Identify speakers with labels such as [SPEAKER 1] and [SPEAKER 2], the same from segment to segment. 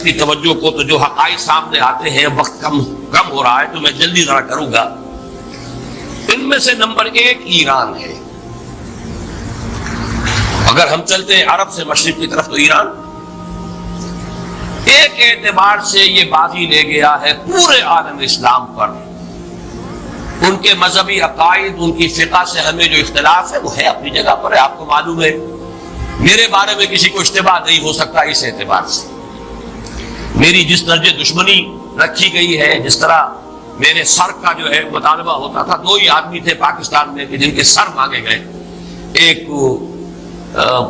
[SPEAKER 1] کی توجہ کو، تو جو حقائق سامنے آتے ہیں، وقت کم ہو رہا ہے تو میں جلدی ذرا کروں گا۔ ان میں سے نمبر 1 ایران ہے۔ اگر ہم چلتے ہیں عرب سے مشرق کی طرف، تو ایران ایک اعتبار سے یہ بازی لے گیا ہے پورے عالم اسلام پر۔ ان کے مذہبی عقائد، ان کی فقہ سے ہمیں جو اختلاف ہے وہ ہے اپنی جگہ پر ہے۔ آپ کو معلوم ہے میرے بارے میں کسی کو اشتباہ نہیں ہو سکتا اس اعتبار سے۔ میری جس درجے دشمنی رکھی گئی ہے، جس طرح میرے سر کا جو ہے مطالبہ ہوتا تھا، 2 ہی آدمی تھے پاکستان میں کہ جن کے سر مانگے گئے، ایک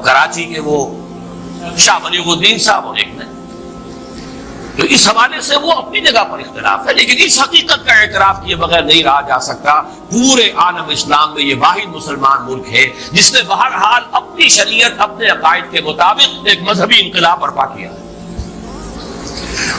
[SPEAKER 1] کراچی کے وہ شاہ ولی الدین صاحب اور ایک نہیں۔ تو اس حوالے سے وہ اپنی جگہ پر اختلاف ہے، لیکن اس حقیقت کا اعتراف کیے بغیر نہیں رہا جا سکتا پورے عالم اسلام میں یہ واحد مسلمان ملک ہے جس نے بہرحال اپنی شریعت، اپنے عقائد کے مطابق ایک مذہبی انقلاب برپا کیا ہے۔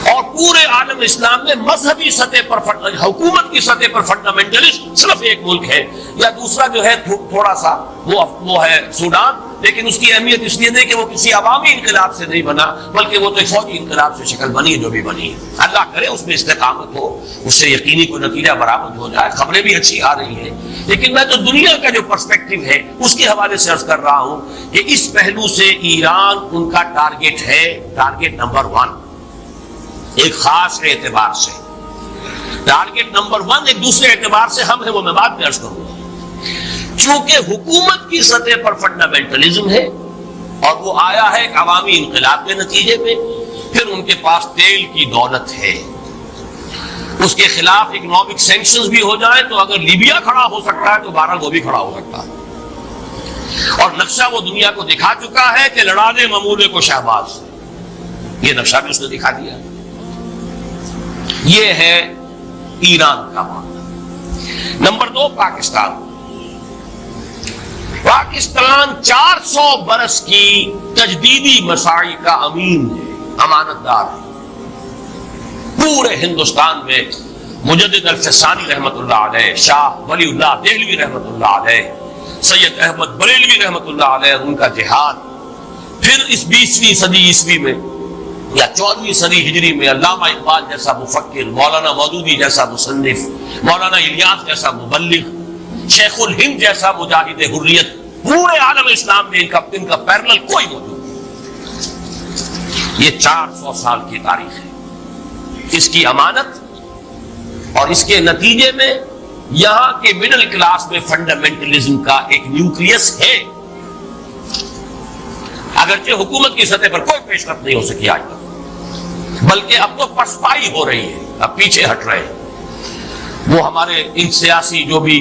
[SPEAKER 1] اور پورے عالم اسلام میں مذہبی سطح پر، حکومت کی سطح پر فنڈامنٹلسٹ صرف ایک ملک ہے، یا دوسرا جو ہے تھوڑا سا وہ ہے سوڈان، لیکن اس کی اہمیت اس لیے نہیں کہ وہ کسی عوامی انقلاب سے نہیں بنا، بلکہ وہ تو فوجی انقلاب سے شکل بنی ہے جو بھی بنی ہے۔ اللہ کرے اس میں استقامت ہو، اس سے یقینی کوئی نتیجہ برآمد ہو جائے۔ خبریں بھی اچھی آ رہی ہیں، لیکن میں تو دنیا کا جو پرسپیکٹو ہے اس کے حوالے سے عرض کر رہا ہوں کہ اس پہلو سے ایران ان کا ٹارگٹ ہے، ٹارگٹ نمبر 1 ایک خاص اعتبار سے۔ ٹارگٹ نمبر 1 ایک دوسرے اعتبار سے ہم ہیں، وہ میں بعد میں عرض کروں گا۔ چونکہ حکومت کی سطح پر فنڈامنٹلزم ہے اور وہ آیا ہے ایک عوامی انقلاب کے نتیجے میں، پھر ان کے پاس تیل کی دولت ہے، اس کے خلاف اکنامک سینکشنز بھی ہو جائیں تو اگر لیبیا کھڑا ہو سکتا ہے تو بہرحال وہ بھی کھڑا ہو سکتا ہے۔ اور نقشہ وہ دنیا کو دکھا چکا ہے کہ لڑا دے ممولے کو شہباز، یہ نقشہ بھی اس نے دکھا دیا۔ یہ ہے ایران کا معاملہ۔ نمبر 2 پاکستان۔ پاکستان 400 برس کی تجدیدی مساعی کا امین ہے، امانت دار ہے۔ پورے ہندوستان میں مجدد الفسانی رحمت اللہ علیہ، شاہ ولی اللہ دہلوی رحمت اللہ علیہ، سید احمد بریلوی رحمت اللہ علیہ، ان کا جہاد، پھر اس 20ویں صدی عیسوی میں یا 14ویں صدی ہجری میں علامہ اقبال جیسا مفکر، مولانا مودودی جیسا مصنف، مولانا الیاس جیسا مبلغ، شیخ الہند جیسا مجاہد حریت، پورے عالم اسلام میں ان کا پیرلل کوئی موجود نہیں۔ یہ 400 سال کی تاریخ ہے اس کی امانت، اور اس کے نتیجے میں یہاں کے مڈل کلاس میں فنڈامنٹلزم کا ایک نیوکلیس ہے، اگرچہ حکومت کی سطح پر کوئی پیش رفت نہیں ہو سکی آج تک، بلکہ اب تو پسپائی ہو رہی ہے، اب پیچھے ہٹ رہے ہیں۔ وہ ہمارے ان سیاسی جو بھی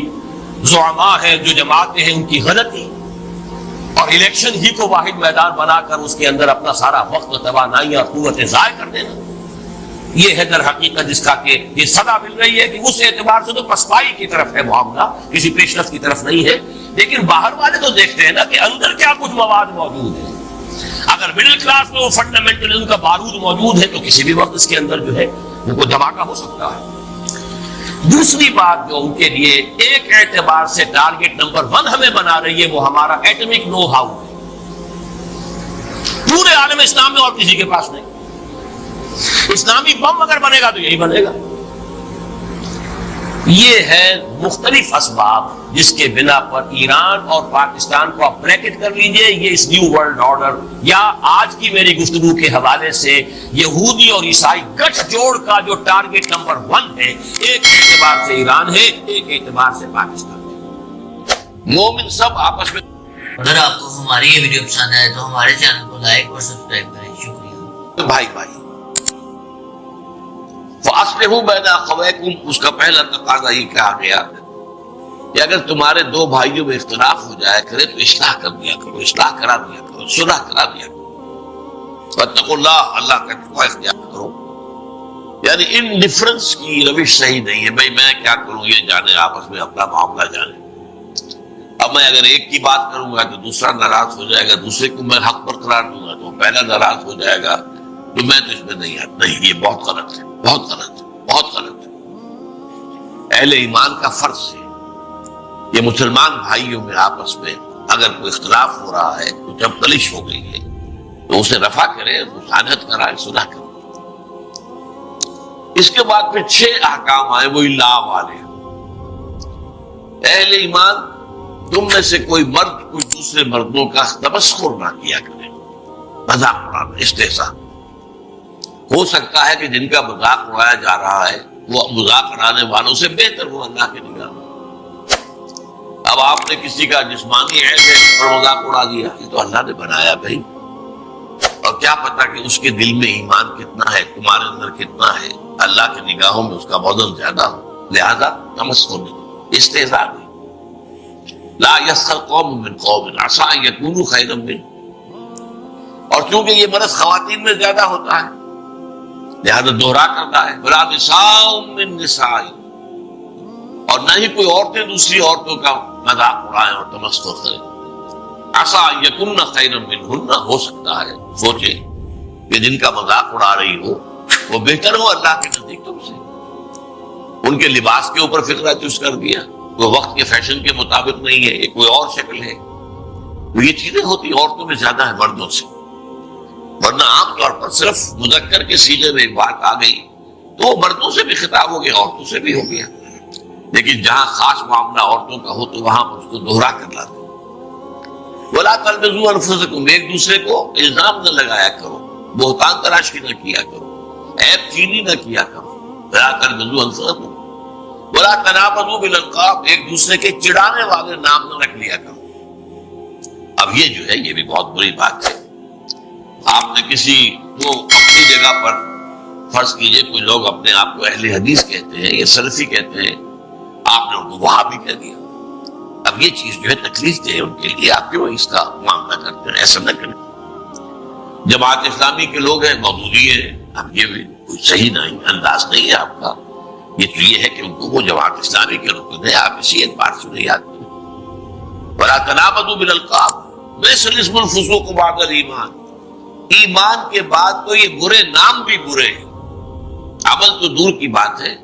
[SPEAKER 1] زعماء ہیں، جو جماعتیں ہیں، ان کی غلطی اور الیکشن ہی کو واحد میدان بنا کر اس کے اندر اپنا سارا وقت و توانائی اور قوتیں ضائع کر دینا، یہ ہے در حقیقت جس کا کہ یہ صدا مل رہی ہے کہ اس اعتبار سے تو پسپائی کی طرف ہے معاملہ، کسی پیش رفت کی طرف نہیں ہے۔ لیکن باہر والے تو دیکھتے ہیں نا کہ اندر کیا کچھ مواد موجود ہے۔ اگر مڈل کلاس میں وہ فنڈامنٹلزم کا بارود موجود ہے تو کسی بھی وقت اس کے اندر جو ہے وہ کوئی دھماکہ ہو سکتا ہے۔ دوسری بات جو ان کے لیے ایک اعتبار سے ٹارگٹ نمبر 1 ہمیں بنا رہی ہے، وہ ہمارا ایٹمک نو ہاؤ ہے۔ پورے عالم اسلام میں اور کسی کے پاس نہیں۔ اسلامی بم اگر بنے گا تو یہی بنے گا۔ یہ ہے مختلف اسباب جس کے بنا پر ایران اور پاکستان کو آپ بریکٹ کر لیجئے، یہ اس نیو ورلڈ آرڈر یا آج کی میری گفتگو کے حوالے سے یہودی اور عیسائی گٹھ جوڑ کا جو ٹارگٹ نمبر 1 ہے، ایک اعتبار سے ایران ہے، ایک اعتبار سے پاکستان ہے۔ مومن سب آپس میں۔
[SPEAKER 2] اگر آپ کو ہماری یہ ویڈیو پسند آئے تو ہمارے چینل کو لائک اور سبسکرائب کریں۔ شکریہ۔
[SPEAKER 1] بھائی فَأَصْلِحُوا بَيْنَ أَخَوَيْكُمْ، اس کا پہلا تقاضا یہ کہا گیا کہ اگر تمہارے 2 بھائیوں میں اختلاف ہو جائے کرے تو اصلاح کر دیا کرو، اصلاح کرا دیا کرو، صلح کرا دیا کرو۔ وَاتَّقُوا اللَّهَ، اللہ کا تقوی اختیار کرو۔ یعنی ان ڈفرنس کی روش صحیح نہیں ہے، بھائی میں کیا کروں یہ جانے، آپس میں اپنا معاملہ جانے۔ اب میں اگر ایک کی بات کروں گا تو دوسرا ناراض ہو جائے گا، دوسرے کو میں حق پر قرار دوں گا تو پہلا ناراض ہو جائے گا، تو میں تو اس میں نہیں، یہ بہت غلط ہے، بہت غلط ہے، بہت غلط ہے۔ اہل ایمان کا فرض ہے یہ مسلمان بھائیوں میں آپس میں اگر کوئی اختلاف ہو رہا ہے، کچھ اب تلش ہو گئی ہے تو اسے رفع کرے، مصالحت کرائے، صلح کرے۔ اس کے بعد پھر 6 احکام آئے وہی لا والے. اہل ایمان تم میں سے کوئی مرد کوئی دوسرے مردوں کا تمسخر نہ کیا کرے, مذاق اڑانا, استہزاء. ہو سکتا ہے کہ جن کا مذاق اڑایا جا رہا ہے وہ مذاق اڑانے والوں سے بہتر ہو اللہ کی نگاہ میں. اب آپ نے کسی کا جسمانی عیب ہے اور مذاق اڑا دیا, یہ تو اللہ نے بنایا بھائی, اور کیا پتا کہ اس کے دل میں ایمان کتنا ہے, تمہارے اندر کتنا ہے. اللہ کی نگاہوں میں اس کا وزن زیادہ ہو, لہذا تمسخر نہیں, استہزاء نہیں. لا یسخر قوم من قوم عسى ان يكونوا خيرا منهم. اور چونکہ یہ مرض خواتین میں زیادہ ہوتا ہے لہذا دوہرا کرتا ہے, ولا نساء من نساء, اور نہ ہی کوئی عورتیں دوسری عورتوں کا مذاق اڑائیں اور تمسخر کریں. عسى ان يكون خيرا منهن, ہو سکتا ہے سوچے کہ جن کا مذاق اڑا رہی ہو وہ بہتر ہو اللہ کے نزدیک تم سے. ان کے لباس کے اوپر فطرہ چوز کر دیا, وہ وقت کے فیشن کے مطابق نہیں ہے, یہ کوئی اور شکل ہے. یہ چیزیں ہوتی عورتوں میں زیادہ ہے مردوں سے, ورنہ عام طور پر صرف مذکر کے سیغے میں ایک بات آ گئی تو وہ مردوں سے بھی خطاب ہو گیا, عورتوں سے بھی ہو گیا. لیکن جہاں خاص معاملہ عورتوں کا ہو تو وہاں اس کو دوہرا کر لاتے. وَلَا تَلْمِزُوا أَنفُسَكُمْ, ایک دوسرے کو الزام نہ لگایا کرو, بہتان تراشی نہ کیا کرو, عیب چینی نہ کیا کرو. وَلَا تَلْمِزُوا أَنفُسَكُمْ وَلَا تَنَابَزُوا بِالْأَلْقَابِ, ایک دوسرے کے چڑھانے والے نام نہ رکھ لیا کرو. اب یہ جو ہے یہ بھی بہت بری بات ہے. آپ نے کسی کو اپنی جگہ پر, فرض کیجئے کوئی لوگ اپنے آپ کو اہل حدیث کہتے ہیں یا سلفی کہتے ہیں, آپ نے ان کو وہابی کہہ دیا. اب یہ چیز جو ہے تکلیف دہ ہے ان کے لیے, آپ کیوں اس کا معاملہ کرتے ہیں؟ ایسا نہ کریں. جماعت اسلامی کے لوگ ہیں, مودودی ہیں, اب یہ بھی کوئی صحیح نہیں انداز نہیں ہے آپ کا. یہ تو یہ ہے کہ ان کو وہ جماعت اسلامی کے رکن ہے, آپ اسی اعتبار سے نہیں یاد کریں. وَلَا تَنَابَزُوا بِالْأَلْقَابِ بِئْسَ الِاسْمُ الْفُسُوقُ بَعْدَ الْإِيمَانِ, ایمان کے بعد تو یہ برے نام بھی برے ہیں. عمل تو دور کی بات ہے,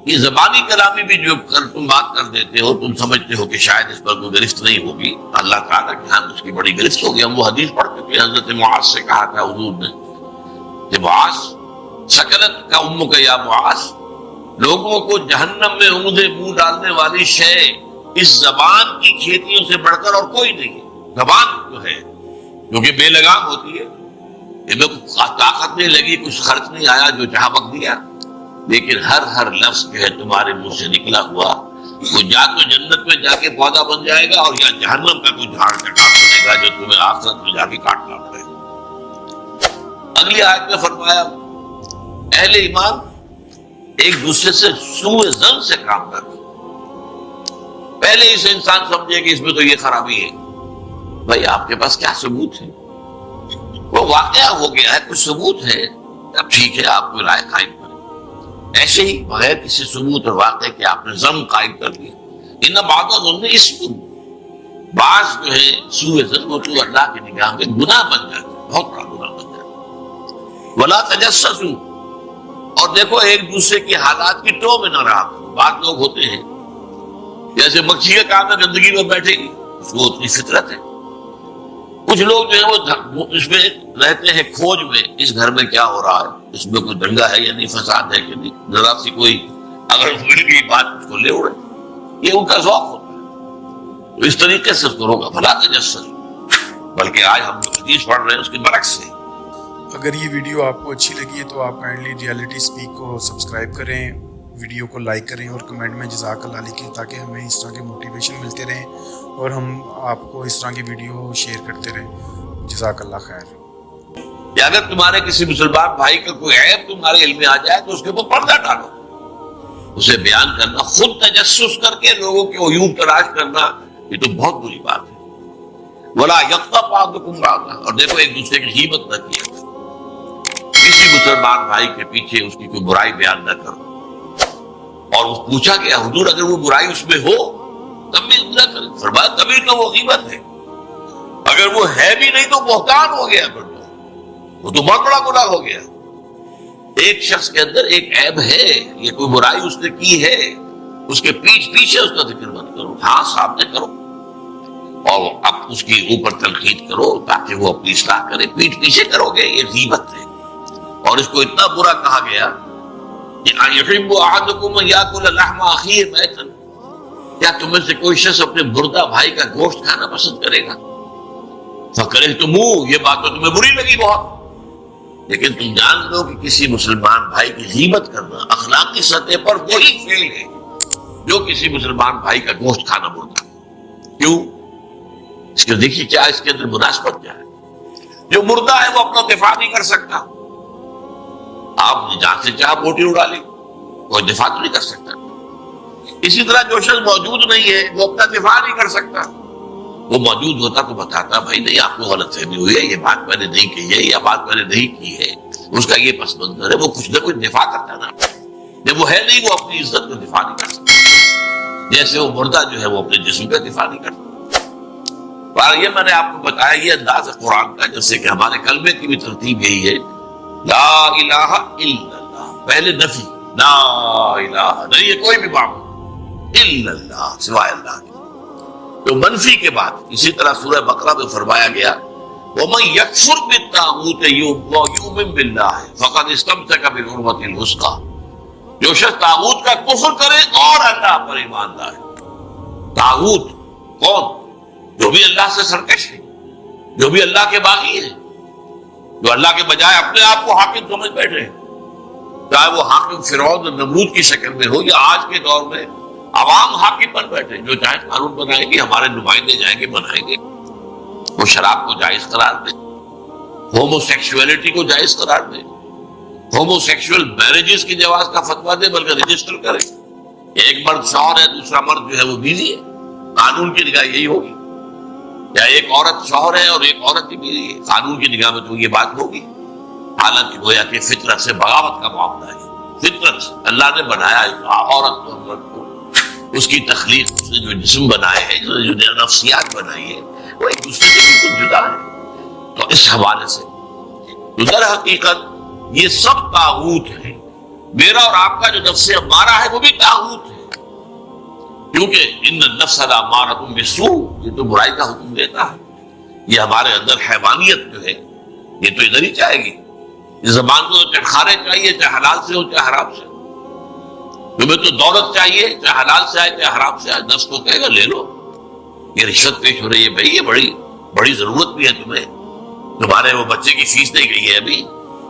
[SPEAKER 1] یہ زبانی کلامی بھی جو تم بات کر دیتے ہو, تم سمجھتے ہو کہ شاید اس پر کوئی گرفت نہیں ہوگی, اللہ تعالیٰ کے ہاں اس کی بڑی گرفت ہوگی. ہم وہ حدیث پڑھ چکے, حضرت معاذ سے کہا تھا حضور نے کہ معاذ سکرت کا امک یا معاذ, لوگوں کو جہنم میں اونھے منہ ڈالنے والی شے اس زبان کی کھیتیوں سے بڑھ کر اور کوئی نہیں ہے. زبان جو ہے جو کہ بے لگام ہوتی ہے, ان میں طاقت نہیں لگی, کچھ خرچ نہیں آیا, جو چاہ بک دیا. لیکن ہر لفظ جو ہے تمہارے منہ سے نکلا ہوا وہ یا تو جنت میں جا کے پودا بن جائے گا اور یا جہنم کا کوئی جھاڑ کا کام بنے گا جو تمہیں آخرت میں جا کے کاٹنا پڑے گا. اگلی آیت میں فرمایا اہل ایمان ایک دوسرے سے سوء ظن سے کام کرتے. پہلے ہی سے انسان سمجھے کہ اس میں تو یہ خرابی ہے. بھائی آپ کے پاس کیا ثبوت ہے؟ وہ واقعہ ہو گیا ہے, کچھ ثبوت ہے, اب ٹھیک ہے آپ کو رائے قائم کریں. ایسے ہی بغیر کسی ثبوت اور واقعے کے آپ نے ظن قائم کر دیا. ان بعض الظن اسم, بعض جو ہے سوء ظن وہ تو اللہ کی نگاہ میں گناہ بن جاتا ہے, بہت بڑا گناہ بن جاتا ہے. ولا تجسسوا, اور دیکھو ایک دوسرے کی حالات کی ٹو میں نہ رہا. بعض لوگ ہوتے ہیں جیسے مکھی کا کام ہے گندگی میں بیٹھے گی, اس کو اتنی فطرت ہے. کچھ لوگ جو ہے وہ اس میں رہتے ہیں کھوج میں, اس گھر میں کیا ہو رہا ہے, اس میں کوئی دنگا ہے یا نہیں, فساد ہے کہ نہیں, ذرا سی کوئی اگر مل گئی بات اس کو لے اڑے. یہ ان کا ذوق ہوتا ہے, تو اس طریقے سے اس کو روکا. بھلا تجسس, بلکہ آج ہم جو حدیث پڑھ رہے ہیں اس کے برعکس ہے.
[SPEAKER 3] اگر یہ ویڈیو آپ کو اچھی لگی ہے تو آپ کائنڈلی ریئلٹی سپیک کو سبسکرائب کریں, ویڈیو کو لائک کریں اور کمنٹ میں جزاک اللہ لکھیں تاکہ ہمیں اس طرح کے موٹیویشن ملتے رہیں اور ہم آپ کو اس طرح کی ویڈیو شیئر کرتے رہیں. جزاک اللہ خیر.
[SPEAKER 1] کہ اگر تمہارے کسی مسلمان بھائی کا کوئی عیب تمہارے علم میں آ جائے تو اس کے اوپر پردہ ڈالو, اسے بیان کرنا, خود تجسس کر کے لوگوں کے عیوب تلاش کرنا, یہ تو بہت بری بات ہے. ولا یغتب بعضکم بعضا, اور دیکھو ایک دوسرے کی غیبت نہ کیا کرو, کسی مسلمان بھائی کے پیچھے اس کی کوئی برائی بیان نہ کرو. اور وہ پوچھا کہ حضور اگر وہ برائی اس میں ہو تب بھی نہ کریں. فرمایا تبھی تو وہ غیبت ہے, اگر وہ ہے بھی نہیں تو بہتان ہو گیا, پھر وہ تو بہت بڑا گناہ ہو گیا. ایک شخص کے اندر ایک عیب ہے, یہ کوئی برائی اس نے کی ہے, اس کے پیچھے اس کا ذکر مت کرو, ہاں سامنے کرو اور اب اس کی اوپر تنقید کرو تاکہ وہ اپنی اصلاح کرے. پیچھے کرو گے یہ غیبت ہے. اور اس کو اتنا برا کہا گیا یحب احدکم ان یاکل لحم اخیہ میتا، کیا تم میں سے کوئی شخص اپنے مردہ بھائی کا گوشت کھانا پسند کرے گا؟ فکرہتموہ، یہ بات تو تمہیں بری لگی بہت، لیکن تم جان لو کہ کسی مسلمان بھائی کی غیبت کرنا اخلاقی سطح پر وہی فعل ہے جو کسی مسلمان بھائی کا گوشت کھانا بولتا ہے۔ کیوں؟ اس کے دیکھیے کیا اس کے اندر مناسبت کیا ہے۔ جو مردہ ہے وہ اپنا دفاع نہیں کر سکتا، آپ نے جہاں سے چاہا بوٹی اڑا لی، کوئی دفاع تو نہیں کر سکتا۔ اسی طرح جو شخص موجود نہیں ہے وہ اپنا دفاع نہیں کر سکتا، وہ موجود ہوتا تو بتاتا بھائی نہیں آپ کو غلط فہمی ہوئی ہے، یہ بات میں نے نہیں کہی ہے، یہ بات میں نے نہیں کی ہے، اس کا یہ پس منظر ہے، وہ کچھ نہ کچھ دفاع کرتا نا۔ جب وہ ہے نہیں وہ اپنی عزت کا دفاع نہیں کر سکتا، جیسے وہ مردہ جو ہے وہ اپنے جسم کا دفاع نہیں کرتا۔ اور یہ میں نے آپ کو بتایا یہ انداز ہے قرآن کا، جیسے کہ ہمارے کلمے کی بھی ترتیب یہی ہے، لا الہ الا اللہ، پہلے نفی، لا الہ نہیں ہے کوئی بھی معبود الا اللہ، سوائے اللہ کے، تو منفی کے بعد اسی طرح سورہ بقرہ میں فرمایا گیا وَمَن يَكْفُرْ بِالطَّاغُوتِ وَيُؤْمِن بِاللَّهِ فَقَدِ اسْتَمْسَكَ بِالْعُرْوَةِ الْوُثْقَىٰ، جو شخص طاغوت کا کفر کرے اور اللہ پر ایمان لائے۔ طاغوت کون؟ جو بھی اللہ سے سرکش ہے، جو بھی اللہ کے باغی ہے، جو اللہ کے بجائے اپنے آپ کو حاکم سمجھ بیٹھے ہیں، چاہے وہ حاکم فرعون اور نمرود کی شکل میں ہو یا آج کے دور میں عوام حاکم بن بیٹھے، جو چاہے قانون بنائیں گے، ہمارے نمائندے جائیں گے بنائیں گے، وہ شراب کو جائز قرار دیں، ہومو سیکشولیٹی کو جائز قرار دیں، ہومو سیکشول میرجز کی جواز کا فتویٰ دیں، بلکہ رجسٹر کریں، ایک مرد شوہر ہے دوسرا مرد جو ہے وہ بیوی ہے، قانون کی نگاہ یہی ہوگی، یا ایک عورت شوہر ہے اور ایک عورت کی بیوی ہے، قانون کی نگاہ میں تو یہ بات ہوگی۔ حالانکہ گویا کہ فطرت سے بغاوت کا معاملہ ہے، فطرت سے اللہ نے بنایا عورت اور مرد کو، اس کی تخلیق، اس نے جو جسم بنائے ہیں، جو نفسیات بنائی ہے، وہ ایک دوسرے سے بالکل جدا ہے۔ تو اس حوالے سے تو در حقیقت یہ سب طاغوت ہے، میرا اور آپ کا جو نفس امارہ ہے وہ بھی طاغوت ہے، کیونکہ ان النفس لامارۃ بالسوء، یہ تو برائی کا حکم دیتا ہے، یہ ہمارے اندر حیوانیت جو ہے یہ تو ادھر ہی چاہے گی، اس زبان کو چاہے کھارے چاہیے، چاہے حلال سے ہو چاہے حرام سے، تمہیں تو دولت چاہیے چاہے حلال سے آئے چاہے حرام سے آئے، نفس کو کہے گا لے لو، یہ رشوت پیش ہو رہی ہے بھائی، یہ بڑی ضرورت بھی ہے تمہیں، تمہارے وہ بچے کی فیس نہیں گئی ہے ابھی،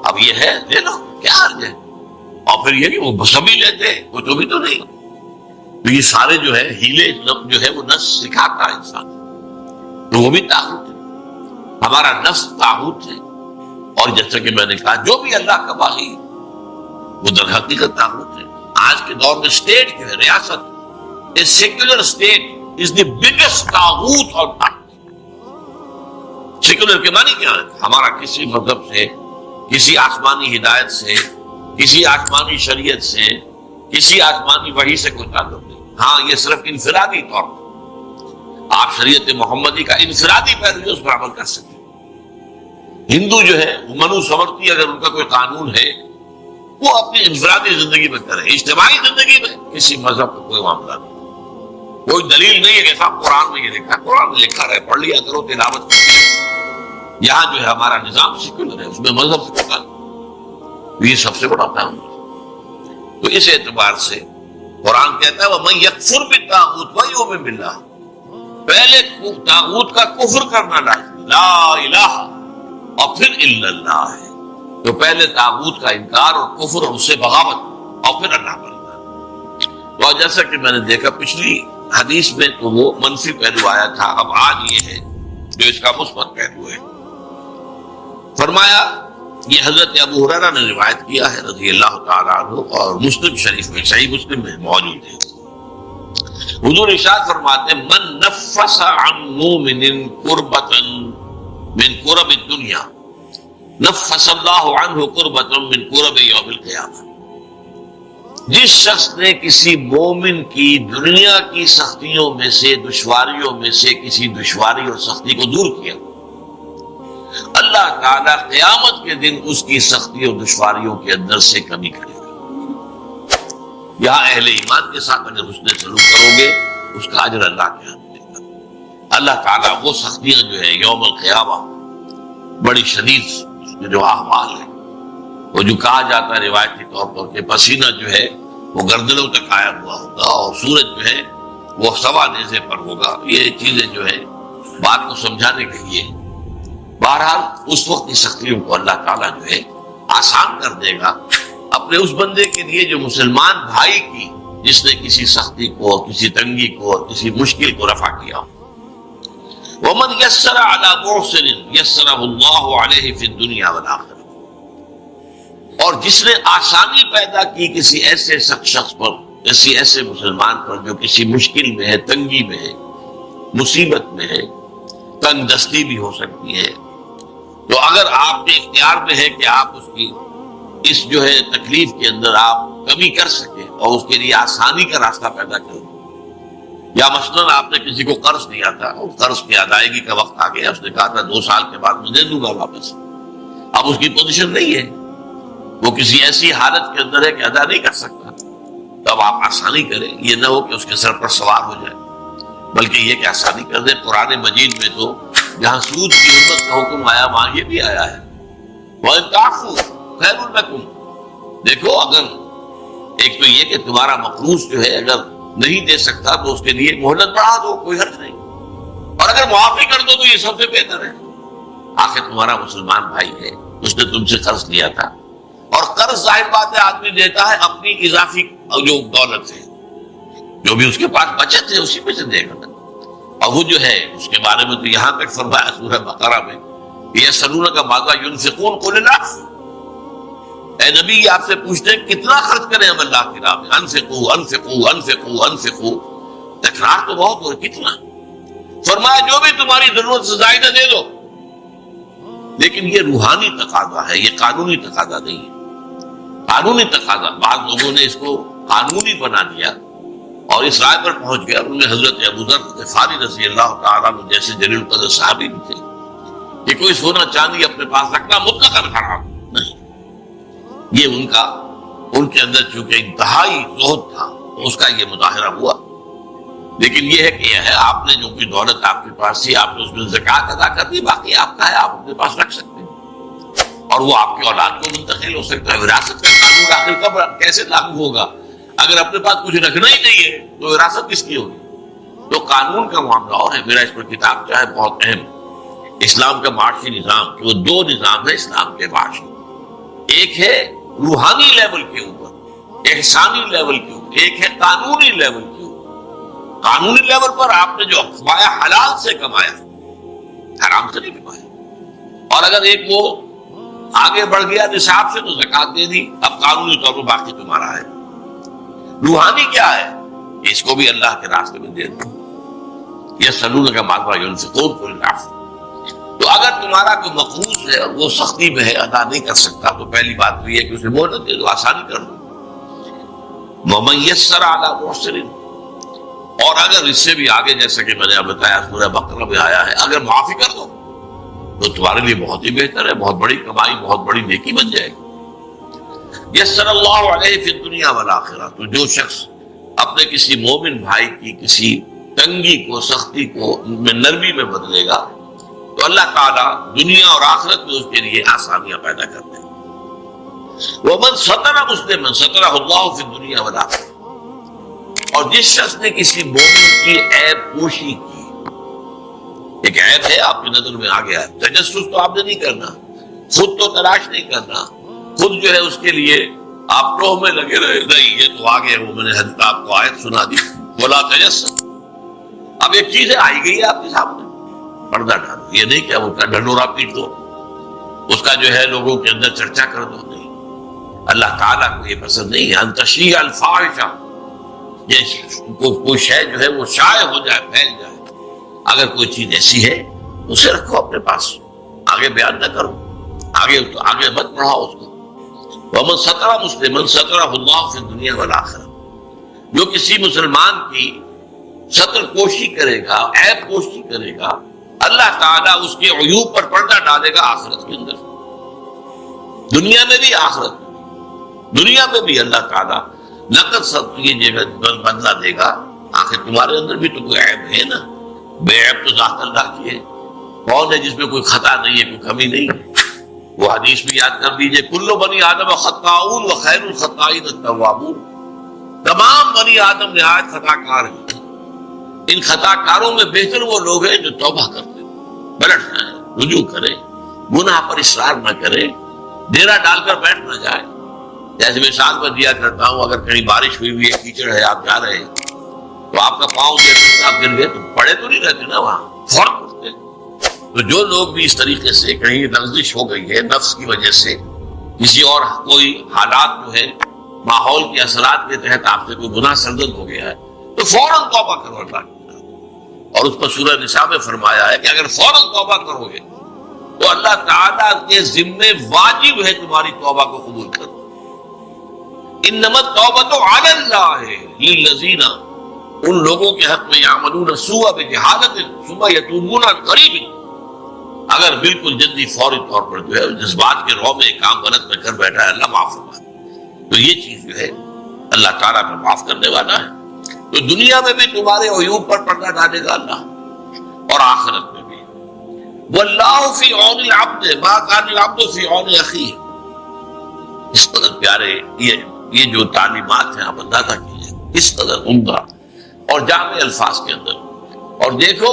[SPEAKER 1] اب یہ ہے لے لو، کیا حرج ہے؟ اور پھر یہ کہ وہ سبھی لیتے ہیں، وہ تو بھی تو نہیں، تو یہ سارے جو ہے ہیلے جو ہے وہ نفس سکھاتا ہے انسان، تو وہ بھی طاغوت ہے، ہمارا نفس طاغوت ہے۔ اور جیسا کہ میں نے کہا جو بھی اللہ کا باغی وہ در حقیقت طاغوت ہے۔ آج کے دور میں اسٹیٹ جو ہے، ریاست، secular state is the biggest طاغوت اور سیکولر کے معنی کیا ہے؟ ہمارا کسی مذہب سے، کسی آسمانی ہدایت سے، کسی آسمانی شریعت سے، کسی آسمانی وحی سے کوئی تعلق نہیں، ہاں یہ صرف انفرادی طور پر آپ شریعت محمدی کا انفرادی پیروی اس پر عمل کر سکتے ہیں۔ ہندو جو ہے وہ منو سمرتی، اگر ان کا کوئی قانون ہے وہ اپنی انفرادی زندگی میں کرے، اجتماعی زندگی میں کسی مذہب کا کوئی معاملہ نہیں، کوئی دلیل نہیں ہے کہ صاحب قرآن میں یہ لکھا ہے، قرآن میں لکھا رہے، پڑھ لیا کرو، تلاوت کرو۔ یہاں جو ہے ہمارا نظام سیکولر ہے، اس میں مذہب سے کوئی تعلق، یہ سب سے بڑا تعلق۔ تو اس اعتبار سے قرآن کہتا ہے وَمَن يَكْفُرْ بِالطَّاغُوتِ وَيُؤْمِن بِاللَّهِ، پہلے طاغوت کا کفر کرنا لازم، لا الہ اور پھر الا اللہ ہے، تو پہلے طاغوت کا انکار اور کفر اور اس سے بغاوت اور پھر اللہ پر ایمان۔ اور جیسا کہ میں نے دیکھا پچھلی حدیث میں تو وہ منفی پہلو آیا تھا، اب آج یہ ہے جو اس کا مثبت پہلو ہے۔ فرمایا یہ حضرت ابو ہریرہ نے روایت کیا ہے رضی اللہ تعالیٰ عنہ، اور مسلم شریف میں، صحیح مسلم میں موجود ہے۔ حضور ارشاد فرماتے ہیں من نفس عن مومن قربۃ من قرب الدنیا نفس اللہ عنہ قربۃ من قرب یوم القیامہ، جس شخص نے کسی مومن کی دنیا کی سختیوں میں سے، دشواریوں میں سے کسی دشواری اور سختی کو دور کیا، اللہ تعالیٰ قیامت کے دن اس کی سختی اور دشواریوں کے اندر سے کمی کرے گا۔ یہاں اہل ایمان کے ساتھ اگر حسن سلوک کرو گے اس کا اجر اللہ کے ہاتھ ملے گا۔ اللہ تعالیٰ وہ سختیاں جو ہے یوم القیامہ بڑی شدید جو احوال ہے وہ جو کہا جاتا ہے روایتی طور پر کہ پسینہ جو ہے وہ گردنوں تک آیا ہوا ہوگا اور سورج جو ہے وہ سوا نیزے پر ہوگا. یہ چیزیں جو ہے بات کو سمجھانے کے لیے. بہرحال اس وقت کی سختیوں کو اللہ تعالیٰ جو ہے آسان کر دے گا اپنے اس بندے کے لیے جو مسلمان بھائی کی جس نے کسی سختی کو، کسی تنگی کو، کسی مشکل کو رفع کیا. وَمَنْ يَسَّرَ عَلَى مُعْسِرٍ يَسَّرَهُ اللَّهُ عَلَيْهِ فِي الدُّنْيَا وَالْآخِرَةِ. اور جس نے آسانی پیدا کی کسی ایسے شخص پر، کسی ایسے مسلمان پر جو کسی مشکل میں ہے، تنگی میں ہے، مصیبت میں ہے، تنگ دستی بھی ہو سکتی ہے، تو اگر آپ کے اختیار میں ہے کہ آپ اس کی اس جو ہے تکلیف کے اندر آپ کمی کر سکیں اور اس کے لیے آسانی کا راستہ پیدا کریں. یا مثلاً آپ نے کسی کو قرض دیا تھا، اور قرض کی ادائیگی کا وقت آ گیا، اس نے کہا تھا 2 سال کے بعد میں دے دوں گا واپس. اب اس کی پوزیشن نہیں ہے، وہ کسی ایسی حالت کے اندر ہے کہ ادا نہیں کر سکتا، تو اب آپ آسانی کریں. یہ نہ ہو کہ اس کے سر پر سوار ہو جائے، بلکہ یہ کہ آسانی کر دیں. قرآن مجید میں تو جہاں سود کی حرمت کا حکم آیا وہاں یہ بھی آیا ہے وَإِن تَعْفُوا خَيْرٌ لَكُمْ. دیکھو، اگر ایک تو یہ کہ تمہارا مقروض جو ہے اگر نہیں دے سکتا تو اس کے لیے مہلت بڑھا دو، کوئی حرج نہیں، اور اگر معافی کر دو تو یہ سب سے بہتر ہے. آخر تمہارا مسلمان بھائی ہے، اس نے تم سے قرض لیا تھا، اور قرض ظاہر بات ہے آدمی دیتا ہے اپنی اضافی جو دولت ہے، جو بھی اس کے پاس بچت ہے اسی میں سے دے گا. اور وہ جو ہے اس کے بارے میں تو یہاں تک فرمایا سورہ بقرہ میں یسألونک ماذا ينفقون قل العفو. اے نبی یہ آپ سے پوچھتے ہیں کتنا خرچ کریں ہم اللہ کی راہ میں. انفقوا انفقوا انفقوا انفقوا. تکرار تو بہت ہو، کتنا؟ فرمایا جو بھی تمہاری ضرورت سے زائدہ دے دو. لیکن یہ روحانی تقاضا ہے، یہ قانونی تقاضا نہیں ہے. قانونی تقاضا بعض لوگوں نے اس کو قانونی بنا دیا اور اس رائے پر پہنچ گیا. ان میں حضرت ابو ذر غفاری رضی اللہ تعالیٰ عنہ جیسے جلیل القدر صحابی بھی تھے کہ کوئی سونا چاندی اپنے پاس رکھنا مطلقاً حرام نہیں. یہ ان کے اندر چونکہ انتہائی زہد تھا اس کا یہ مظاہرہ ہوا. لیکن یہ ہے کہ یہ ہے آپ نے جو بھی دولت آپ کے پاس تھی آپ نے اس میں زکوٰۃ ادا کر دی، باقی آپ کا ہے، آپ اپنے پاس رکھ سکتے ہیں اور وہ آپ کی اولاد کو منتقل ہو سکتا ہے. وراثت کا قانون آخر کب کیسے لاگو ہوگا؟ اگر اپنے پاس کچھ رکھنا ہی نہیں ہے تو وراثت کس کی ہوگی؟ تو قانون کا معاملہ اور ہے. میرا اس پر کتاب کیا ہے بہت اہم، اسلام کا معاشی نظام، کہ وہ 2 نظام ہے اسلام کے معاشی. ایک ہے روحانی لیول کے اوپر، احسانی لیول کے اوپر، ایک ہے قانونی لیول کے اوپر. قانونی لیول پر آپ نے جو کمایا حلال سے کمایا، حرام سے نہیں کمایا. اور اگر ایک وہ آگے بڑھ گیا نصاب سے تو زکوٰۃ دے دی، اب قانونی طور پر باقی تمہارا ہے. روحانی کیا ہے؟ اس کو بھی اللہ کے راستے میں دے دو. یسألونک ماذا ينفقون قل العفو. تو اگر تمہارا کوئی مقروض ہے اور وہ سختی میں ہے، ادا نہیں کر سکتا، تو پہلی بات تو یہ کہ اسے مہلت دے دو، آسانی کر دو. وَمَن يَسَّرَ عَلَى مُعْسِرٍ. اور اگر اس سے بھی آگے جیسا کہ میں نے بتایا سورہ بقرہ میں آیا ہے، اگر معافی کر دو تو تمہارے لیے بہت ہی بہتر ہے، بہت بڑی کمائی، بہت بڑی نیکی بن جائے گی. یسر اللہ علیہ فی الدنیا والآخرہ. تو جو شخص اپنے کسی مومن بھائی کی کسی تنگی کو، سختی کو میں نرمی میں بدلے گا تو اللہ تعالیٰ دنیا اور آخرت میں اس کے لیے آسانیاں پیدا کرتے ہیں. وَمَنْ سَتَرَ مُسْلِمًا سَتَرَهُ اللَّهُ فِي الدُّنْيَا وَالْآخِرَةِ. اور جس شخص نے کسی مومن کی عیب پوشی کی، ایک عیب ہے آپ کی نظر میں آ گیا، تجسس تو آپ نے نہیں کرنا، خود تو تلاش نہیں کرنا، خود جو ہے اس کے لیے آپ ٹوہ میں لگے رہے نہیں، یہ تو آگے وہ میں نے حضرت آپ کو آیت سنا دی وَلَا تَجَسَّسُوا. اب ایک چیز آئی گئی ہے آپ کے سامنے، پردہ ڈالو. یہ نہیں کہ وہ ڈھنڈورا پیٹ دو، اس کا جو ہے لوگوں کے اندر چرچا کر دو، نہیں. اللہ تعالیٰ کو یہ پسند نہیں ہے. ان تشیع الفاحشہ، یہ کوئی شے جو ہے وہ شائع ہو جائے، پھیل جائے. اگر کوئی چیز ایسی ہے اسے رکھو اپنے پاس، آگے بیان نہ کرو، آگے مت بڑھاؤ اس کو. وَمَنْ سَتَرَ مُسْلِمًا سَتَرَهُ اللَّهُ فِي الدُّنْيَا وَالْآخِرَةِ. جو کسی مسلمان کی ستر پوشی کرے گا، عیب پوشی کرے گا، اللہ تعالیٰ اس کے عیوب پر پردہ ڈالے گا آخرت کے اندر، دنیا میں بھی آخرت میں. دنیا میں بھی اللہ تعالیٰ نقد سب یہ جگہ بدلہ دے گا. آخر تمہارے اندر بھی تو کوئی عیب ہے نا، بے عیب تو ذات اللہ کی ہے. کون ہے جس میں کوئی خطا نہیں ہے، کوئی کمی نہیں ہے؟ وہ حدیث بھی یاد کر لیجئے، کل بنی آدم خطاؤن و خیر الخطائین التوابون، تمام بنی آدم نہایت خطا کار ہیں، ان خطا کاروں میں بہتر وہ لوگ ہیں جو توبہ کرتے ہیں، پلٹ جائیں، رجوع کریں، گناہ پر اصرار نہ کریں، ڈیرا ڈال کر بیٹھ نہ جائیں۔ جیسے مثال میں دیا کرتا ہوں، اگر کہیں بارش ہوئی ہوئی ہے، کیچڑ ہے، آپ جا رہے ہیں تو آپ کا پاؤں جیسے آپ گر گئے تو پڑے تو نہیں رہتے نا، وہاں فوراً اٹھتے۔ تو جو لوگ بھی اس طریقے سے کہیں لغزش ہو گئی ہے نفس کی وجہ سے، کسی اور کوئی حالات جو ہے ماحول کے اثرات کے تحت آپ سے کوئی گناہ سرزد ہو گیا ہے، تو فوراً توبہ کرو اللہ کی، اور اس پر سورہ نساء میں فرمایا ہے کہ اگر فوراً توبہ کرو گے تو اللہ تعالیٰ کے ذمے واجب ہے تمہاری توبہ کو قبول کرنا۔ انما التوبۃ علی اللہ للذین، ان لوگوں کے حق میں یعملون السوء بجہالۃ ثم یتوبون عن قریب، اگر بالکل جلدی فوری طور پر جو ہے جذبات کے رو میں ایک کام غلط میں کر بیٹھا ہے، اللہ معاف فرمائے، تو یہ چیز جو ہے اللہ تعالیٰ پر معاف کرنے والا ہے۔ تو دنیا میں بھی تمہارے عیوب پر پردہ ڈالے گا اللہ، اور آخرت میں بھی۔ واللہ فی عون العبد ما کان العبد فی عون اخیہ، اس قدر پیارے یہ جو تعلیمات ہیں آپ اندازہ کیجیے، اس قدر عمدہ اور جامع الفاظ کے اندر۔ اور دیکھو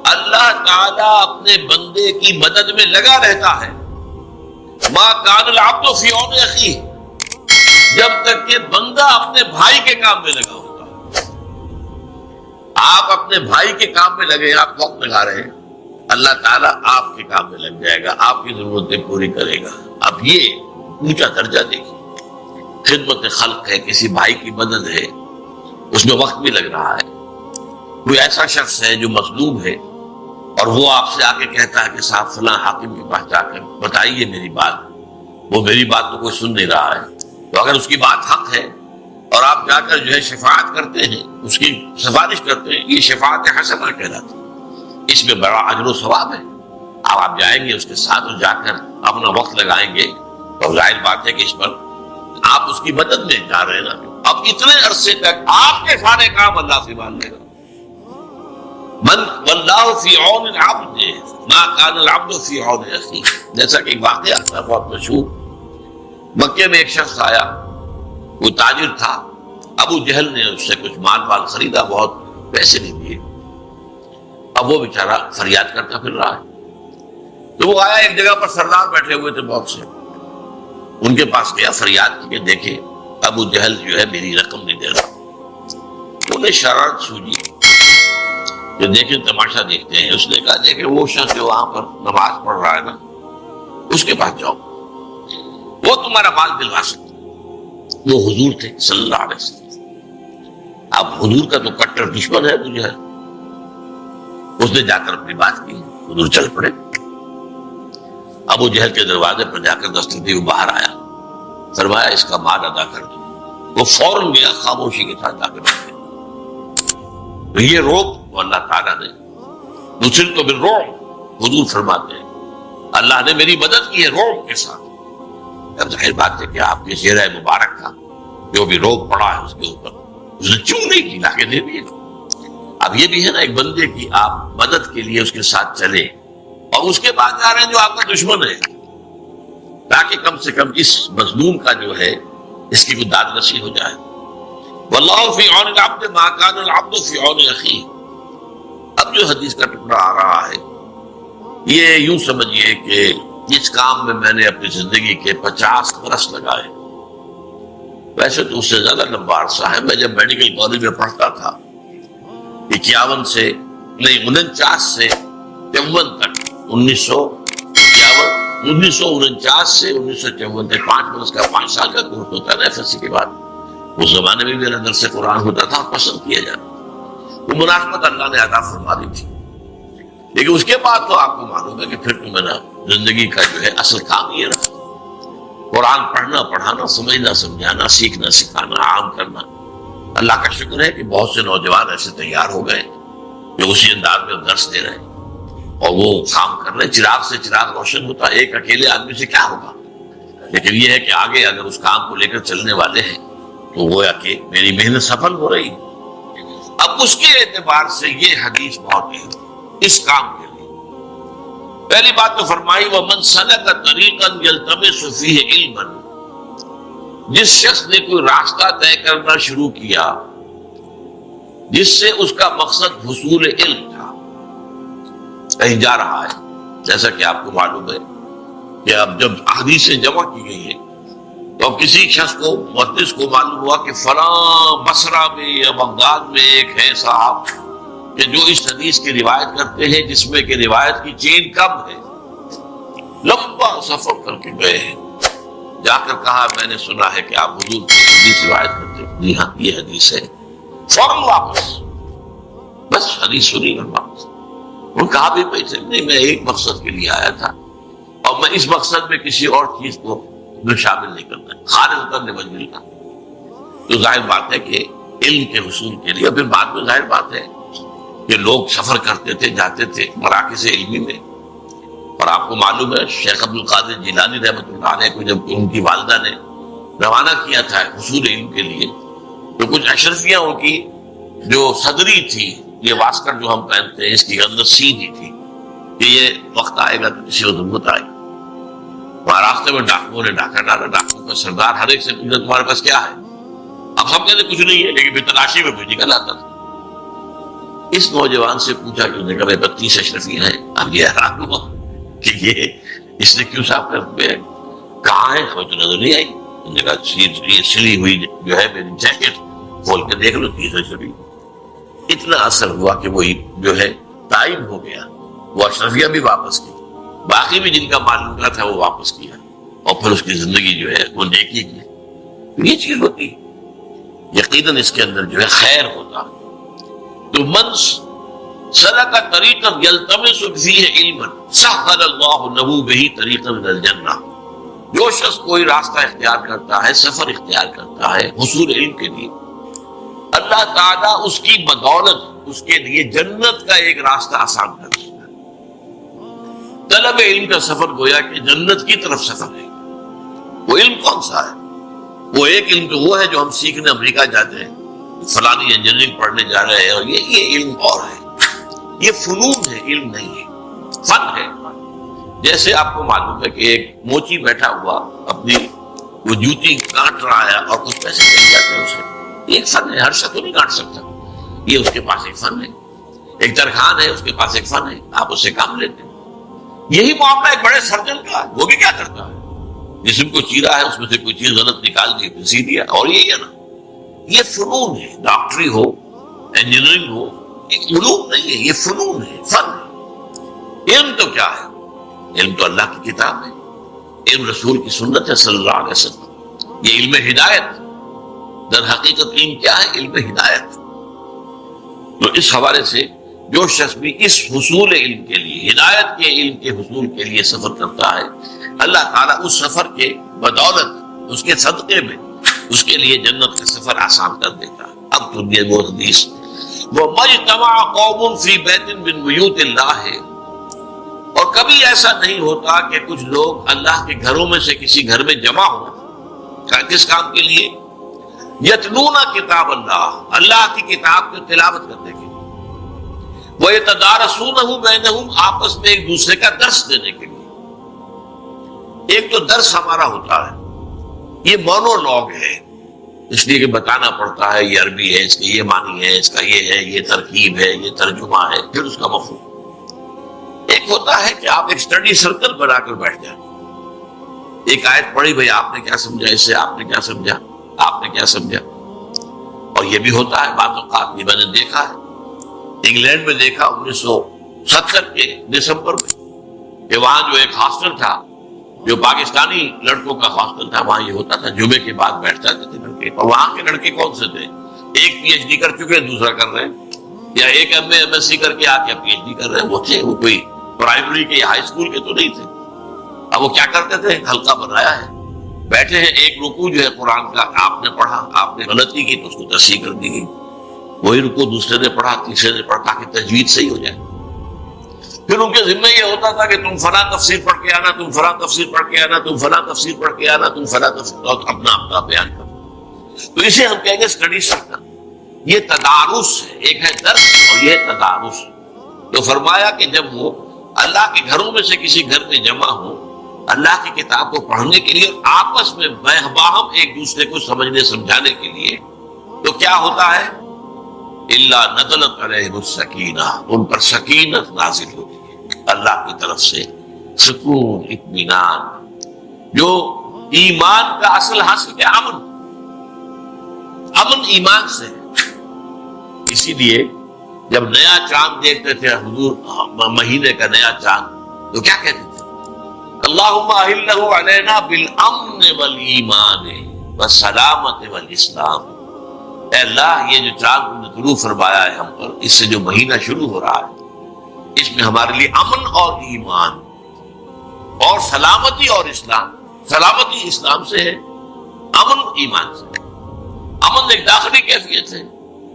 [SPEAKER 1] اللہ تعالیٰ اپنے بندے کی مدد میں لگا رہتا ہے، ما کان العبد فی عون اخیہ، جب تک کہ بندہ اپنے بھائی کے کام میں لگا ہوتا ہے۔ آپ اپنے بھائی کے کام میں لگے، آپ وقت لگا رہے ہیں، اللہ تعالیٰ آپ کے کام میں لگ جائے گا، آپ کی ضرورتیں پوری کرے گا۔ اب یہ اونچا درجہ دیکھیے، خدمت خلق ہے، کسی بھائی کی مدد ہے، اس میں وقت بھی لگ رہا ہے۔ کوئی ایسا شخص ہے جو مظلوم ہے اور وہ آپ سے آ کے کہتا ہے کہ صاحب فلاں حاکم کے پاس جا کر بتائیے میری بات، وہ میری بات تو کوئی سن نہیں رہا ہے، تو اگر اس کی بات حق ہے اور آپ جا کر جو ہے شفاعت کرتے ہیں، اس کی سفارش کرتے ہیں، یہ شفاعت حسنہ کہلاتی ہے، اس میں بڑا اجر و ثواب ہے۔ اب آپ جائیں گے اس کے ساتھ اور جا کر اپنا وقت لگائیں گے، تو ظاہر بات ہے کہ اس پر آپ اس کی مدد میں جا رہے ہیں نا۔ اب اتنے عرصے تک آپ کے سارے کام اللہ سے مان لے گا۔ من واللہ فی عون العبد ما کان العبد فی عون اخیہ، جیسا کہ ایک واقعہ تھا بہت مشہور، مکے میں ایک شخص آیا، وہ تاجر تھا، ابو جہل نے اس سے کچھ مال خریدا، بہت پیسے نہیں دیے، اب وہ بیچارہ فریاد کرتا پھر رہا ہے۔ تو وہ آیا، ایک جگہ پر سردار بیٹھے ہوئے تھے بہت سے، ان کے پاس گیا، فریاد کی کہ دیکھیں ابو جہل جو ہے میری رقم نہیں دے رہا۔ انہیں شرارت سوجی کہ دیکھیں تماشا دیکھتے ہیں۔ اس نے کہا دیکھیں وہ شخص جو وہاں پر نماز پڑھ رہا ہے نا، اس کے پاس جاؤ، وہ تمہارا مال دلوا سکتا۔ وہ حضور تھے صلی اللہ علیہ وسلم، اب حضور کا تو کٹر دشمن ہے ابو جہل۔ اس نے جا کر اپنی بات کی، حضور چل پڑے، ابو جہل کے دروازے پر جا کر دستک دی، وہ باہر آیا، فرمایا اس کا مال ادا کر دو۔ وہ فوراً گیا، خاموشی کے ساتھ جا کر بیٹھ گیا۔ تو یہ روک وہ اللہ تعالیٰ نے دوسرے تو بالرعب، حضور فرماتے ہیں اللہ نے میری مدد کی ہے رعب کے ساتھ۔ اب ظاہر بات ہے کہ آپ کے چہرہ مبارک کا جو بھی روگ پڑا ہے اس کے اوپر، اس نے چوں نہیں کی، لا کے دے دیے۔ اب یہ بھی ہے نا ایک بندے کی آپ مدد کے لیے اس کے ساتھ چلے اور اس کے بعد جا رہے ہیں جو آپ کا دشمن ہے، تاکہ کم سے کم اس مظلوم کا جو ہے اس کی کوئی داد رسی ہو جائے۔ واللہ فی عون العبد ما کان العبد فی عون اخیہ۔ اب جو حدیث کا ٹکڑا آ رہا ہے یہ یوں سمجھیے کہ اس کام میں میں نے اپنی زندگی کے 50 برس لگائے۔ ویسے تو اس سے زیادہ لمبا عرصہ ہے، میں جب میڈیکل کالج میں پڑھتا تھا 51 سے نہیں 49 سے 53 تک، 1949 سے 1954 تک 5 برس کا 5 سال کا کورس ہوتا ہے نا ایف ایس سی کے بعد۔ اس زمانے میں میرا درس قرآن ہوتا تھا، پسند کیا جاتا، وہ مناسبت اللہ نے عطا فرما دی تھی۔ لیکن اس کے بعد تو آپ کو معلوم ہے کہ پھر تو میرا زندگی کا جو ہے اصل کام یہ رہا، قرآن پڑھنا پڑھانا، سمجھنا سمجھانا، سیکھنا سکھانا، عام کرنا۔ اللہ کا شکر ہے کہ بہت سے نوجوان ایسے تیار ہو گئے جو اسی انداز میں درس دے رہے ہیں اور وہ کام کر رہے ہیں۔ چراغ سے چراغ روشن ہوتا ہے، ایک اکیلے آدمی سے کیا ہوگا؟ لیکن یہ ہے کہ آگے اگر اس کام کو لے کر چلنے والے ہیں تو وہ کہ میری محنت سفل ہو رہی۔ اب اس کے اعتبار سے یہ حدیث بہت ہے اس کام کے لیے۔ پہلی بات تو فرمائی وَمَنْ سَلَكَ طَرِيقًا يَلْتَمِسُ فِيهِ عِلْمًا، جس شخص نے کوئی راستہ طے کرنا شروع کیا جس سے اس کا مقصد حصول علم تھا، کہیں جا رہا ہے، جیسا کہ آپ کو معلوم ہے کہ اب جب احادیثیں جمع کی گئی ہیں تو اب کسی شخص کو محدث کو معلوم ہوا کہ فلاں بصرہ میں یا بغداد میں ایک ہے صاحب کہ جو اس حدیث کی روایت کرتے ہیں جس میں کہ روایت کی چین کم ہے، لمبا سفر کر کے گئے ہیں، جا کر کہا میں نے سنا ہے کہ آپ حضور کی حدیث روایت کرتے ہیں، جی ہاں یہ حدیث ہے، فوراً واپس، بس حدیث سنی اور واپس۔ وہ کہا بھی نہیں، میں ایک مقصد کے لیے آیا تھا اور میں اس مقصد میں کسی اور چیز کو میں شامل نہیں کرتا، خارج کرنے وجہ کا۔ تو ظاہر بات ہے کہ علم کے حصول کے لیے، پھر بعد میں ظاہر بات ہے کہ لوگ سفر کرتے تھے، جاتے تھے مراکز علمی میں، اور آپ کو معلوم ہے شیخ عبد القادر جیلانی رحمۃ اللہ علیہ کو جب ان کی والدہ نے روانہ کیا تھا حصول علم کے لیے، تو کچھ اشرفیاں ان کی جو صدری تھی، یہ واسکٹ جو ہم پہنتے ہیں اس کی اندر سیدھی تھی کہ یہ وقت آئے گا تو کسی کو ضرورت آئے گی۔ وہاں راستے میں ڈاکوؤں نے ڈاکہ ڈالا، ڈاکوؤں کا سردار ہر ایک سے پوچھا تمہارے پاس کیا ہے؟ اب سب کہتے کچھ نہیں ہے، لیکن پھر تلاشی میں کچھ نکل آتا تھا۔ اس نوجوان سے پوچھا کہ انہوں نے کہا 32 اشرفیاں ہیں۔ اب یہ حیران ہوا کہ یہ اس نے کیوں صاف کر دیا، کہاں ہے؟ ہمیں تو نظر نہیں آئی۔ انہوں نے کہا سلی ہوئی جو ہے میری جیکٹ کھول کے دیکھ لو 30 اشرفی۔ اتنا اثر ہوا کہ وہی جو ہے ٹائم ہو گیا، وہ اشرفیہ بھی واپس کی، باقی بھی جن کا معلوم کا تھا وہ واپس کیا، اور پھر اس کی زندگی جو ہے وہ نیکی کی۔ یہ چیز ہوتی یقیناً اس کے اندر جو ہے خیر ہوتا۔ تو من سلک طریقا یلتمس فیہ علما سہل اللہ لہ بہ طریقا من الجنہ، جو شخص کوئی راستہ اختیار کرتا ہے، سفر اختیار کرتا ہے حصول علم کے لیے، اللہ تعالیٰ اس کی بدولت اس کے لیے جنت کا ایک راستہ آسان کر دیتا ہے۔ طلب علم کا سفر گویا کہ جنت کی طرف سفر ہے۔ وہ علم کون سا ہے؟ وہ ایک علم تو وہ ہے جو ہم سیکھنے امریکہ جاتے ہیں، فلانی انجینئرنگ پڑھنے جا رہے ہیں، اور یہ علم اور ہے، یہ فنون ہے، علم نہیں ہے، فن ہے۔ جیسے آپ کو معلوم ہے کہ ایک موچی بیٹھا ہوا اپنی وہ جوتی کاٹ رہا ہے اور کچھ پیسے مل جاتے ہیں اسے، ایک فن ہے، ہر شخص نہیں کاٹ سکتا، یہ اس کے پاس ایک فن ہے۔ ایک ترخان ہے، اس کے پاس ایک فن ہے، آپ اس سے کام لیتے ہیں۔ یہی معاملہ ایک بڑے سرجن کا ہے، وہ بھی کیا کرتا ہے، جسم کو چیرا ہے، اس میں سے کوئی چیز غلط نکال دی پھر سی دیا، اور یہی ہے نا، یہ فنون ہے۔ ڈاکٹری ہو، انجینئرنگ ہو، ایک علوم نہیں ہے، یہ فنون ہے، فن ہے۔ علم تو کیا ہے؟ علم تو اللہ کی کتاب ہے، علم رسول کی سنت ہے صلی اللہ علیہ وسلم، یہ علم ہدایت۔ در حقیقت علم کیا ہے؟ علم ہدایت۔ تو اس حوالے سے جو شخص بھی اس حصول علم کے لیے، ہدایت کے علم کے حصول کے لیے سفر کرتا ہے، اللہ تعالیٰ اس سفر کے بدولت، اس کے صدقے میں اس کے لیے جنت کا سفر آسان کر دیتا ہے۔ اب سنیے وہ حدیث، وَمَجْتَمَعَ قَوْمٌ فِي بَيْتٍ مِّن بُيُوتِ اللَّهِ، اور کبھی ایسا نہیں ہوتا کہ کچھ لوگ اللہ کے گھروں میں سے کسی گھر میں جمع ہوں، کس کام کے لیے؟ یتلون کتاب اللہ، اللہ کی کتاب کی تلاوت کرنے کے لیے، وَيَتَدَارَسُونَهُ بَيْنَهُمْ، آپس میں ایک دوسرے کا درس دینے کے لیے۔ ایک تو درس ہمارا ہوتا ہے، یہ مونولوگ ہے، اس لیے کہ بتانا پڑتا ہے، یہ عربی ہے، اس کی یہ معنی ہے، اس کا یہ ہے، یہ ترکیب ہے، یہ ترجمہ ہے، پھر اس کا مفہوم۔ ایک ہوتا ہے کہ آپ ایک اسٹڈی سرکل بنا کر بیٹھ جائیں، ایک آیت پڑھی، بھئی آپ نے کیا سمجھا اس سے، آپ نے کیا سمجھا، آپ نے کیا سمجھا۔ اور یہ بھی ہوتا ہے بعض اوقات، یہ میں نے دیکھا ہے، انگلینڈ میں دیکھا 1970 کے دسمبر میں، کہ وہاں جو ایک ہاسٹل تھا جو پاکستانی لڑکوں کا ہاسٹل تھا، وہاں یہ ہوتا تھا جمعے کے بعد بیٹھ جاتے تھے لڑکے، اور وہاں کے لڑکے کون سے تھے؟ ایک پی ایچ ڈی کر چکے، دوسرا کر رہے ہیں، یا ایک ایم ایس سی کر کے آ کے پی ایچ ڈی کر رہے ہیں، وہ تھے، وہ کوئی پرائمری کے یا ہائی اسکول کے تو نہیں تھے۔ اب وہ کیا کرتے تھے؟ حلقہ بنایا ہے، بیٹھے ہیں، ایک رکوع جو ہے قرآن کا آپ نے پڑھا، آپ نے غلطی کی تو اس کو تصحیح کر دی گئی، وہی رکوع دوسرے نے پڑھا، تیسرے نے پڑھا، تاکہ تجوید صحیح ہو جائے۔ پھر ان کے ذمہ یہ ہوتا تھا کہ تم فلاں تفسیر پڑھ کے آنا، تم فلاں تفسیر پڑھ کے آنا، تم فلاں تفسیر پڑھ کے آنا، تم فلاں تفسیر، اور اپنا بیان کرو۔ تو اسے ہم کہیں گے اسٹڈی سرکل۔ یہ تدارس ہے، ایک ہے درس اور یہ تدارس۔ تو فرمایا کہ جب وہ اللہ کے گھروں میں سے کسی گھر میں جمع ہو اللہ کی کتاب کو پڑھنے کے لیے، آپس میں باہم ایک دوسرے کو سمجھنے سمجھانے کے لیے، تو کیا ہوتا ہے؟ الا نزلت علیہم السکینہ، ان پر سکینت نازل ہوتی ہے اللہ کی طرف سے، سکون، اطمینان، جو ایمان کا اصل حاصل ہے، امن ایمان سے۔ اسی لیے جب نیا چاند دیکھتے تھے حضور، مہینے کا نیا چاند، تو کیا کہتے تھے؟ اللہم اہلہ علینا بالامن والایمان والسلامت والاسلام۔ اے اللہ، یہ جو چاند تم نے طلوع فرمایا ہے ہم پر، اس سے جو مہینہ شروع ہو رہا ہے، اس میں ہمارے لیے امن اور ایمان اور سلامتی اور اسلام۔ سلامتی اسلام سے ہے، امن ایمان سے۔ امن ایک داخلی کیفیت ہے،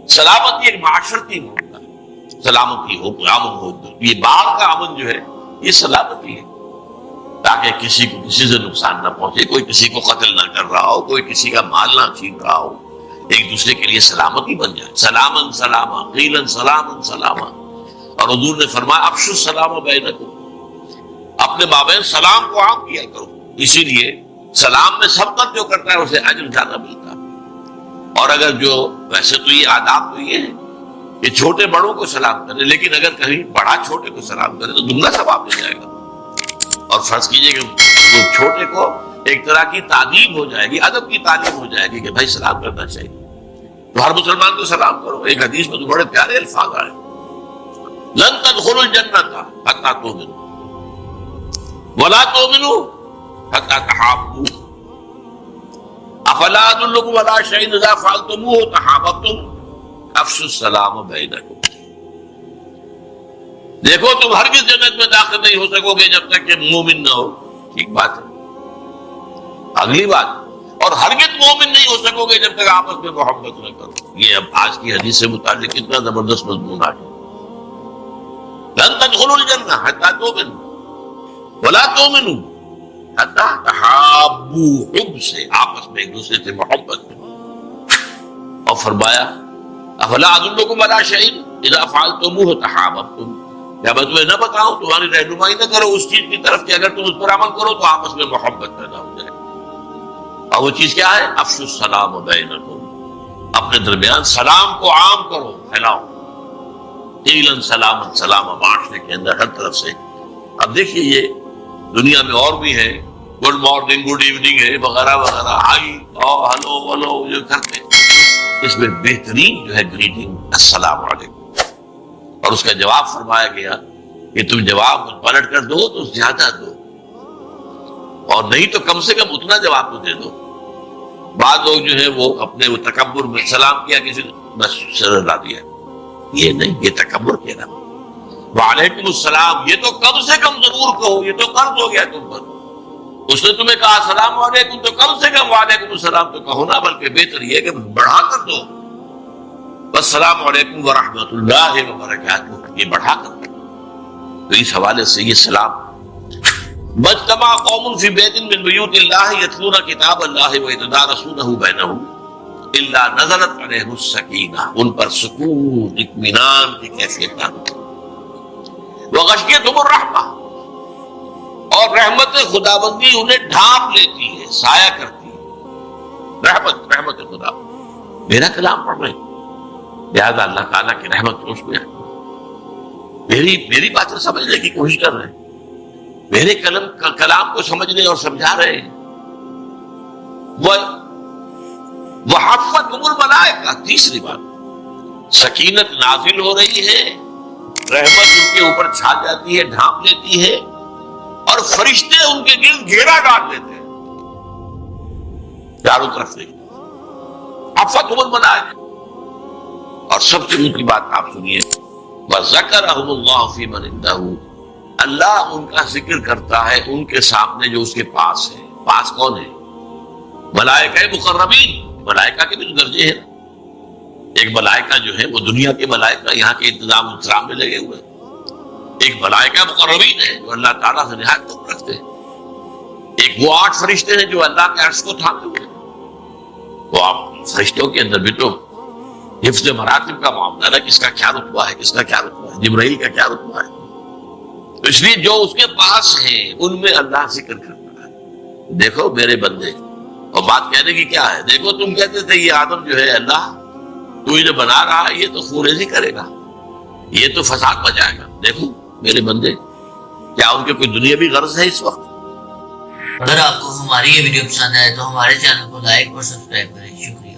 [SPEAKER 1] سلامتی ایک معاشرتی ہوتا ہے۔ سلامتی ہو، امن ہو، یہ باہر کا امن جو ہے یہ سلامتی ہے، تاکہ کسی کو کسی سے نقصان نہ پہنچے، کوئی کسی کو قتل نہ کر رہا ہو، کوئی کسی کا مال نہ چھین رہا ہو، ایک دوسرے کے لیے سلامتی بن جائے۔ سلامن سلاما، قیلن سلامن سلاما۔ اور حضور نے فرمایا افشوا السلام بینکم، اپنے مابین سلام کو عام کیا کرو۔ اسی لیے سلام میں سبقت جو کرتا ہے اسے اجر زیادہ ملتا ہے۔ اور اگر جو، ویسے تو یہ آداب تو یہ ہے کہ چھوٹے بڑوں کو سلام کرے، لیکن اگر کہیں بڑا چھوٹے کو سلام کرے تو دگنا ثواب مل جائے گا۔ اور فرض کیجئے کہ وہ چھوٹے کو ایک طرح کی تعلیم ہو جائے گی، ادب کی تعلیم ہو جائے گی کہ بھائی سلام کرنا چاہیے، تو ہر مسلمان کو سلام کرو۔ ایک حدیث میں تو بڑے پیارے الفاظ آئے، لن تدخلوا الجنۃ حتی تؤمنوا ولا تؤمنوا حتی تحابوا افلا ادلکم علی شیء اذا فعلتموه تحاببتم افشوا السلام بینکم۔ دیکھو تم ہرگز جنت میں داخل نہیں ہو سکو گے جب تک کہ مومن نہ ہو۔ ٹھیک بات ہے۔ اگلی بات، اور ہرگز مومن نہیں ہو سکو گے جب تک آپس میں محبت نہ کرو۔ یہ اب آج کی حدیث سے متعلق اتنا زبردست مضمون آ گیا، لن تدخلوا الجنہ حتی تؤمنوا ولا تؤمنوا حتی تحابوا، حب سے، آپس میں ایک دوسرے سے محبت میں۔ اور فرمایا افلا ادلکم علی شیء اذا فعلتموه تحاببتم، کیا میں تمہیں نہ بتاؤں، تمہاری رہنمائی نہ کرو اس چیز کی طرف کہ اگر تم اس پر عمل کرو تو آپس میں محبت پیدا ہو جائے۔ اور وہ چیز کیا ہے؟ افشوا السلام بینکم، اپنے درمیان سلام کو عام کرو، پھیلاؤ۔ قیلن سلامن سلاما، معاشرے کے اندر ہر طرف سے۔ اب دیکھیے یہ دنیا میں اور بھی ہے، گڈ مارننگ، گڈ ایوننگ ہے، وغیرہ وغیرہ، ہائی اور ہلو ولو جو کرتے ہیں، اس میں بہترین جو ہے گریٹنگ السلام علیکم۔ اور اس کا جواب فرمایا گیا کہ تم جواب پلٹ کر دو تو زیادہ دو، اور نہیں تو کم سے کم اتنا جواب تو دے دو۔ بعض لوگ جو ہے وہ اپنے وہ تکبر میں سلام کیا کسی نے، بس سر لا دیا، یہ نہیں، یہ تکبر کہنا۔ وعلیکم السلام، یہ تو کم سے کم ضرور کہو، یہ تو قرض ہو گیا تم پر۔ اس نے تمہیں کہا السلام علیکم تو کم سے کم وعلیکم السلام تو کہو نا، بلکہ بہتر یہ کہ بڑھا کر دو، السلام علیکم ورحمۃ اللہ وبرکاتہ، یہ بڑھا کر دو۔ تو اس حوالے سے یہ سلام، مجتمع قوم فی بیت من بیوت اللہ یتلون کتاب اللہ ویتدارسونہ بینہم الا نزلت علیہم السکینہ، ان پر سکون، اطمینان کی کیفیت نازل، وغشیتہم الرحمہ، اور رحمت خداوندی انہیں ڈھانپ لیتی ہے، سایہ کرتی ہے۔ رحمت خدا، میرا کلام پڑھ رہے ہیں، لہذا اللہ تعالیٰ کی رحمت روش میں میری باتیں سمجھنے کی کوشش کر رہے ہیں، میرے کلام کو سمجھنے اور سمجھا رہے ہیں۔ وحفتہم الملائکہ، تیسری بات، سکینت نازل ہو رہی ہے، رحمت ان کے اوپر چھا جاتی ہے، ڈھانپ لیتی ہے، اور فرشتے ان کے گرد گھیرا ڈال دیتے ہیں چاروں طرف سے۔ حفتہم الملائکہ، اور سب سے اونچی بات آپ سنیے، وَذَكَرَهُمُ اللَّهُ فِي مَنِ عِندَهُ، اللہ ان کا ذکر کرتا ہے ان کے سامنے جو اس کے پاس ہے۔ پاس کون ہے؟ ملائکہ مقربین، ملائکہ کے بھی تو درجے ہیں۔ ایک ملائکہ جو ہے وہ دنیا کے ملائکہ یہاں کے انتظام انتظام میں لگے ہوئے، ایک ملائکہ مقربین ہے جو اللہ تعالیٰ سے نہایت قرب رکھتے ہیں، ایک وہ 8 فرشتے ہیں جو اللہ کے عرش کو تھامے ہوئے ہیں۔ وہ آپ فرشتوں کے اندر بھی تو حفظ مراتب کا معاملہ ہے، کس کا کیا رتبہ ہے، کس کا کیا رتبہ ہے، جبرائیل کا کیا رتبہ ہے، اس لیے جو اس کے پاس ہے ان میں اللہ ذکر کرتا ہے، دیکھو میرے بندے، اور بات کہنے کی کیا ہے، دیکھو تم کہتے تھے یہ آدم جو ہے اللہ تو انہیں بنا رہا ہے، یہ تو خوریزی کرے گا، یہ تو فساد بچائے گا، دیکھو میرے بندے کیا ان کے کوئی دنیاوی غرض ہے اس وقت؟
[SPEAKER 2] اگر آپ کو ہماری یہ ویڈیو پسند آئے تو ہمارے چینل کو لائک اور سبسکرائب کریں، شکریہ۔